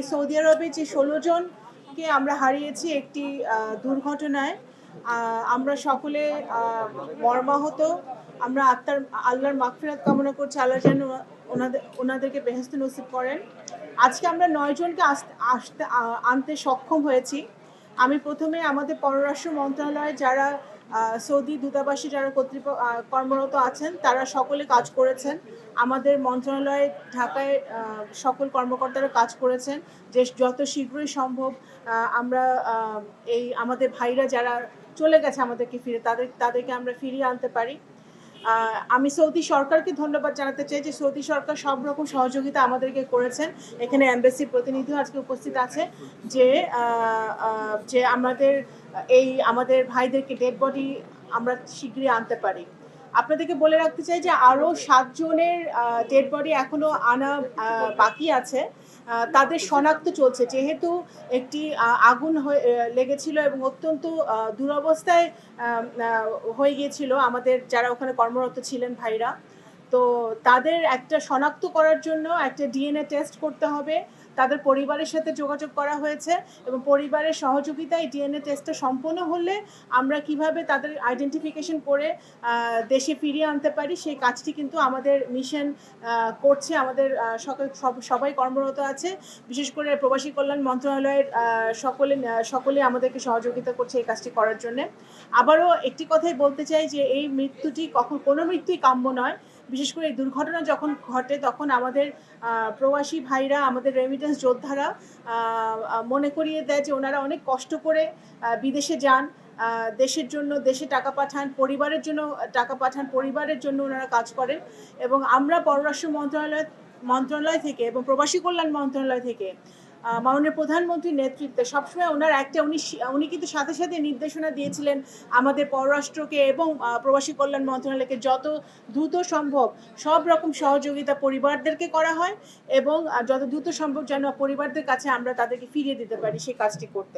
এই সৌদি আরবে যে 16 জনকে আমরা হারিয়েছি একটি দুর্ঘটনায়, আমরা সকলে মর্মাহত। আমরা আল্লাহর মাগফিরাত কামনা করছি, আল্লাহ যেন ওনাদেরকে বেহেশতে নসিব করেন। আজকে আমরা 9 জনকে আনতে সক্ষম হয়েছি। আমি প্রথমে আমাদের পররাষ্ট্র মন্ত্রণালয়ে যারা সৌদি দূতাবাসে যারা কর্মরত আছেন তারা সকলে কাজ করেছেন। আমাদের মন্ত্রণালয়ে ঢাকায় সকল কর্মকর্তারা কাজ করেছেন যে যত শীঘ্রই সম্ভব আমরা এই আমাদের ভাইরা যারা চলে গেছে আমাদেরকে তাদেরকে আমরা ফিরিয়ে আনতে পারি। আমি সৌদি সরকারকে ধন্যবাদ জানাতে চাই যে সৌদি সরকার সব রকম সহযোগিতা আমাদেরকে করেছেন। এখানে এমবাসির প্রতিনিধিও আজকে উপস্থিত আছে যে আমাদের ভাইদেরকে ডেড বডি আমরা শীঘ্রই আনতে পারি। আপনাদেরকে বলে রাখতে চাই যে আরও 7 জনের ডেড বডি এখনো আনা বাকি আছে। তাদের শনাক্ত চলছে, যেহেতু একটি আগুন লেগেছিল এবং অত্যন্ত দুরবস্থায় হয়ে গিয়েছিল আমাদের যারা ওখানে কর্মরত ছিলেন ভাইরা। তো তাদের একটা শনাক্ত করার জন্য একটা ডিএনএ টেস্ট করতে হবে। তাদের পরিবারের সাথে যোগাযোগ করা হয়েছে এবং পরিবারের সহযোগিতায় ডিএনএ টেস্টটা সম্পন্ন হলে আমরা কিভাবে তাদের আইডেন্টিফিকেশন করে দেশে ফিরিয়ে আনতে পারি সেই কাজটি কিন্তু আমাদের মিশন করছে। আমাদের সবাই কর্মরত আছে, বিশেষ করে প্রবাসী কল্যাণ মন্ত্রণালয়ের সকলে আমাদেরকে সহযোগিতা করছে এই কাজটি করার জন্য। আবারও একটি কথাই বলতে চাই যে এই মৃত্যুটি কোনো মৃত্যুই কাম্য নয়। বিশেষ করে এই দুর্ঘটনা যখন ঘটে তখন আমাদের প্রবাসী ভাইরা, আমাদের রেমিটেন্স যোদ্ধারা মনে করিয়ে দেয় যে ওনারা অনেক কষ্ট করে বিদেশে যান, দেশের জন্য দেশে টাকা পাঠান, পরিবারের জন্য টাকা পাঠান, পরিবারের জন্য ওনারা কাজ করেন। এবং আমরা পররাষ্ট্র মন্ত্রণালয় থেকে এবং প্রবাসী কল্যাণ মন্ত্রণালয় থেকে মাননীয় প্রধানমন্ত্রীর নেতৃত্বে সবসময় উনি কিন্তু সাথে সাথে নির্দেশনা দিয়েছিলেন আমাদের পররাষ্ট্রকে এবং প্রবাসী কল্যাণ মন্ত্রণালয়কে যত দ্রুত সম্ভব সব রকম সহযোগিতা পরিবারদেরকে করা হয় এবং যত দ্রুত সম্ভব যেন পরিবারদের কাছে আমরা তাদেরকে ফিরিয়ে দিতে পারি সেই কাজটি করতে।